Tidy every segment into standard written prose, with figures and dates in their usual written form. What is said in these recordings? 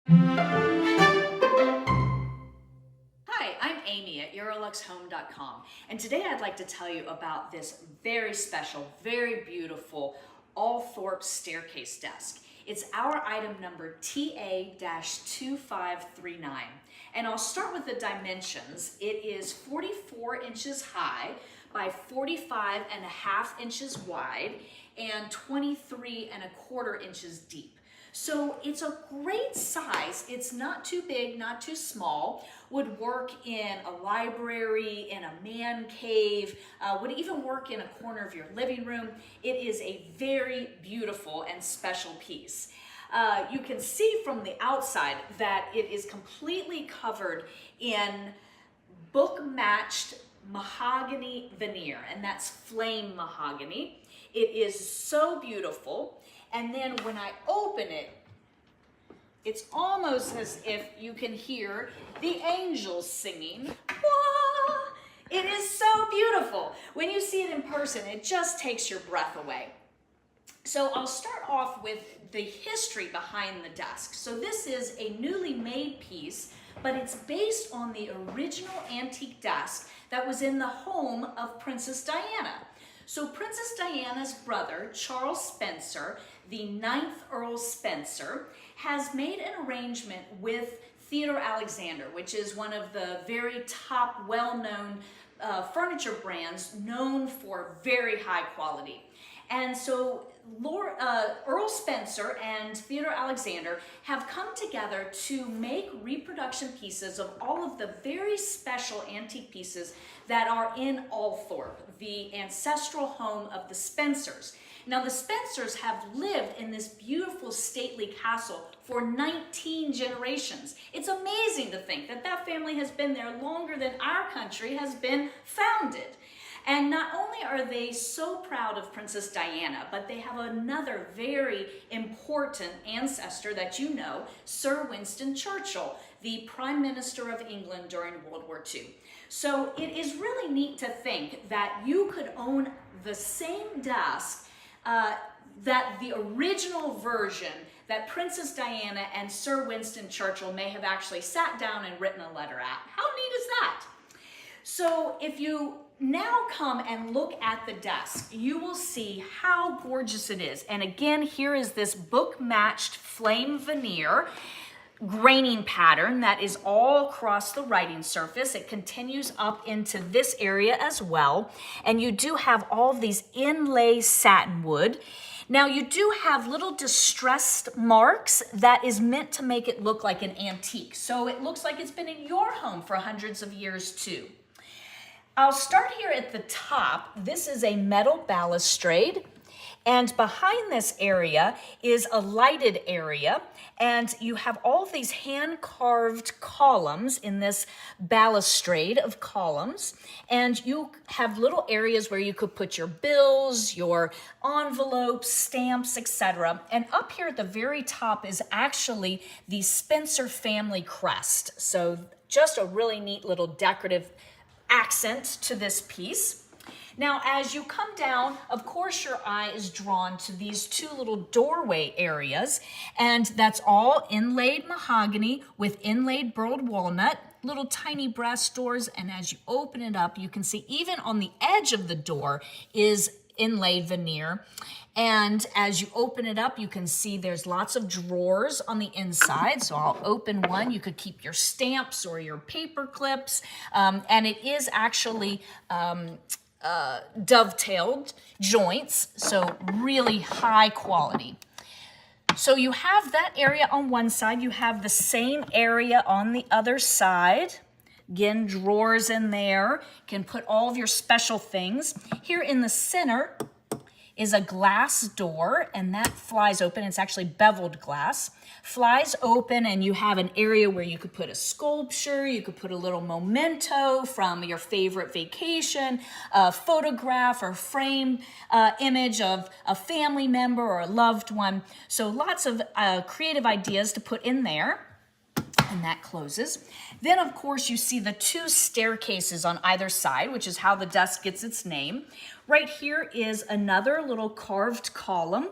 Hi, I'm Amy at EuroLuxHome.com, and today I'd like to tell you about this very special, very beautiful Allthorpe staircase desk. It's our item number TA-2539, and I'll start with the dimensions. It is 44 inches high by 45.5 inches wide and 23.25 inches deep. So it's a great size. It's not too big, not too small. Would work in a library, in a man cave, would even work in a corner of your living room. It is a very beautiful and special piece. You can see from the outside that it is completely covered in book-matched mahogany veneer, and that's flame mahogany. It is so beautiful. And then when I open it, it's almost as if you can hear the angels singing. Wah! It is so beautiful. When you see it in person, it just takes your breath away. So I'll start off with the history behind the desk. So this is a newly made piece, but it's based on the original antique desk that was in the home of Princess Diana. So Princess Diana's brother, Charles Spencer, the 9th Earl Spencer, has made an arrangement with Theodore Alexander, which is one of the very top well-known furniture brands known for very high quality. And so Earl Spencer and Theodore Alexander have come together to make reproduction pieces of all of the very special antique pieces that are in Allthorpe, the ancestral home of the Spencers. Now, the Spencers have lived in this beautiful stately castle for 19 generations. It's amazing to think that that family has been there longer than our country has been founded. And not only are they so proud of Princess Diana, but they have another very important ancestor that you know, Sir Winston Churchill, the Prime Minister of England during World War II. So it is really neat to think that you could own the same desk that the original version that Princess Diana and Sir Winston Churchill may have actually sat down and written a letter at. How neat is that? So if you now come and look at the desk, you will see how gorgeous it is. And again, here is this book-matched flame veneer graining pattern that is all across the writing surface. It continues up into this area as well. And you do have all of these inlay satinwood. Now you do have little distressed marks that is meant to make it look like an antique. So it looks like it's been in your home for hundreds of years too. I'll start here at the top. This is a metal balustrade, and behind this area is a lighted area, and you have all of these hand-carved columns in this balustrade of columns, and you have little areas where you could put your bills, your envelopes, stamps, etc. And up here at the very top is actually the Spencer family crest. So just a really neat little decorative accent to this piece. Now, as you come down, of course, your eye is drawn to these two little doorway areas, and that's all inlaid mahogany with inlaid burled walnut, little tiny brass doors, and as you open it up, you can see even on the edge of the door is inlaid veneer. And as you open it up, you can see there's lots of drawers on the inside. So I'll open one. You could keep your stamps or your paper clips. And it is actually dovetailed joints, so really high quality. So you have that area on one side. You have the same area on the other side. Again, drawers in there. You can put all of your special things. Here in the center is a glass door, and that flies open. It's actually beveled glass. Flies open, and you have an area where you could put a sculpture, you could put a little memento from your favorite vacation, a photograph or framed image of a family member or a loved one. So lots of creative ideas to put in there. And that closes. Then, of course, you see the two staircases on either side, which is how the desk gets its name. Right here is another little carved column,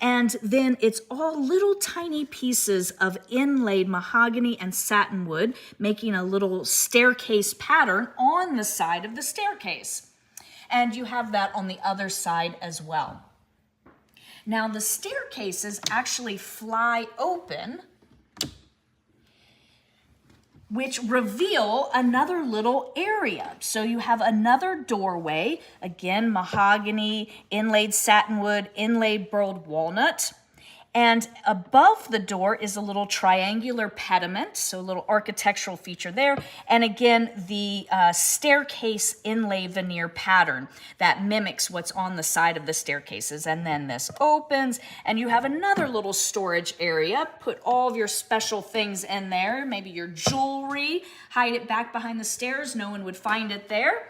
and then it's all little tiny pieces of inlaid mahogany and satinwood, making a little staircase pattern on the side of the staircase. And you have that on the other side as well. Now, the staircases actually fly open, which reveal another little area. So you have another doorway, again, mahogany, inlaid satinwood, inlaid burled walnut. And above the door is a little triangular pediment, so a little architectural feature there. And again, the staircase inlay veneer pattern that mimics what's on the side of the staircases. And then this opens, and you have another little storage area. Put all of your special things in there, maybe your jewelry, hide it back behind the stairs. No one would find it there.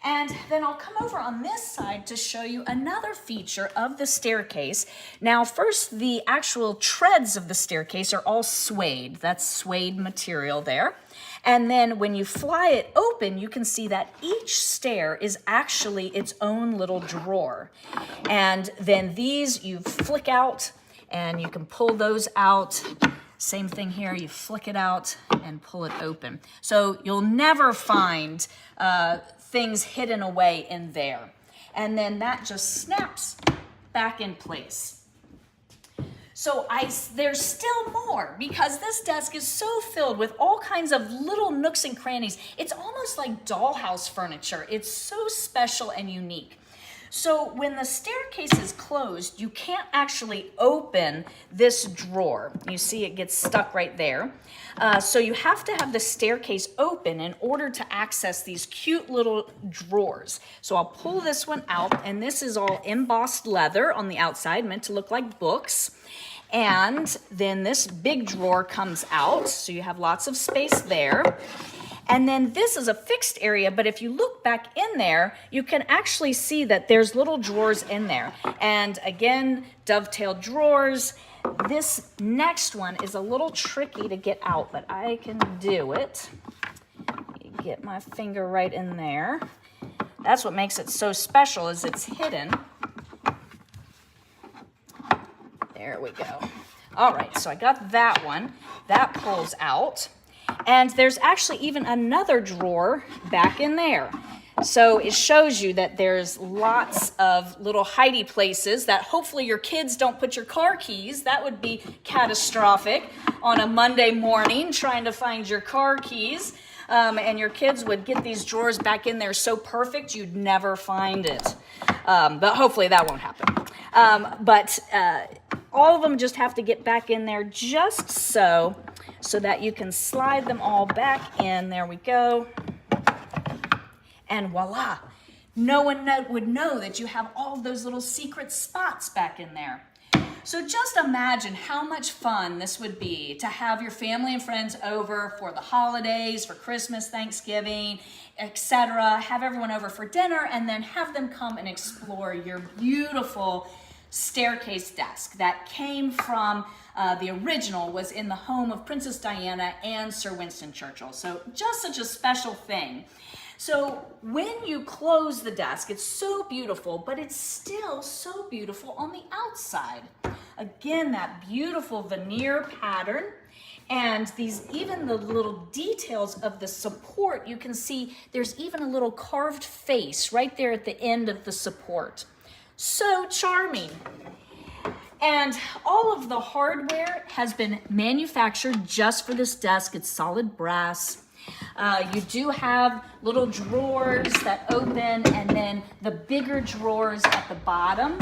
And then I'll come over on this side to show you another feature of the staircase. Now, first, the actual treads of the staircase are all suede. That's suede material there. And then when you fly it open, you can see that each stair is actually its own little drawer. And then these you flick out, and you can pull those out. Same thing here, you flick it out and pull it open. So you'll never find things hidden away in there. And then that just snaps back in place. So there's still more, because this desk is so filled with all kinds of little nooks and crannies. It's almost like dollhouse furniture. It's so special and unique. So when the staircase is closed, you can't actually open this drawer. You see it gets stuck right there. So you have to have the staircase open in order to access these cute little drawers. So I'll pull this one out, and this is all embossed leather on the outside, meant to look like books. And then this big drawer comes out, so you have lots of space there. And then this is a fixed area, but if you look back in there, you can actually see that there's little drawers in there. And again, dovetailed drawers. This next one is a little tricky to get out, but I can do it. Get my finger right in there. That's what makes it so special, is it's hidden. There we go. All right, so I got that one. That pulls out. And there's actually even another drawer back in there. So it shows you that there's lots of little hidey places that hopefully your kids don't put your car keys. That would be catastrophic on a Monday morning trying to find your car keys. And your kids would get these drawers back in there so perfect you'd never find it. But hopefully that won't happen. All of them just have to get back in there just so that you can slide them all back in. There we go. And voila, no one would know that you have all those little secret spots back in there. So just imagine how much fun this would be to have your family and friends over for the holidays, for Christmas, Thanksgiving, etc. Have everyone over for dinner, and then have them come and explore your beautiful staircase desk that came from the original, was in the home of Princess Diana and Sir Winston Churchill. So just such a special thing. So when you close the desk, it's so beautiful, but it's still so beautiful on the outside. Again, that beautiful veneer pattern, and even the little details of the support, you can see there's even a little carved face right there at the end of the support. So charming. And all of the hardware has been manufactured just for this desk. It's solid brass. You do have little drawers that open, and then the bigger drawers at the bottom.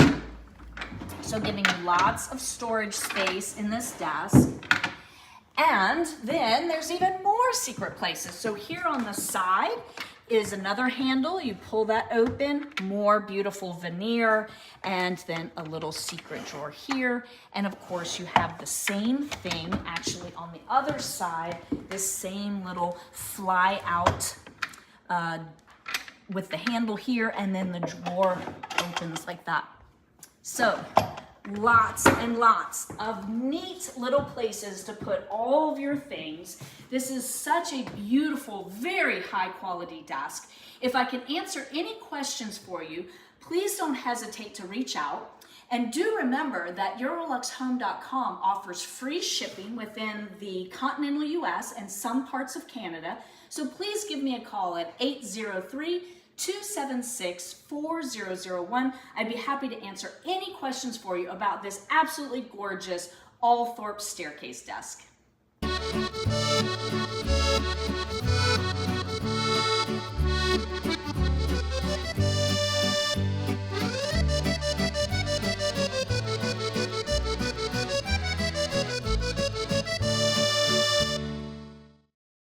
So giving you lots of storage space in this desk. And then there's even more secret places. So here on the side is another handle. You pull that open, more beautiful veneer, and then a little secret drawer here. And of course you have the same thing actually on the other side, this same little fly out with the handle here, and then the drawer opens like that. So lots and lots of neat little places to put all of your things. This is such a beautiful, very high quality desk. If I can answer any questions for you, please don't hesitate to reach out. And do remember that EuroLuxHome.com offers free shipping within the continental US and some parts of Canada. So please give me a call at 803-276-4001. I'd be happy to answer any questions for you about this absolutely gorgeous Allthorpe staircase desk.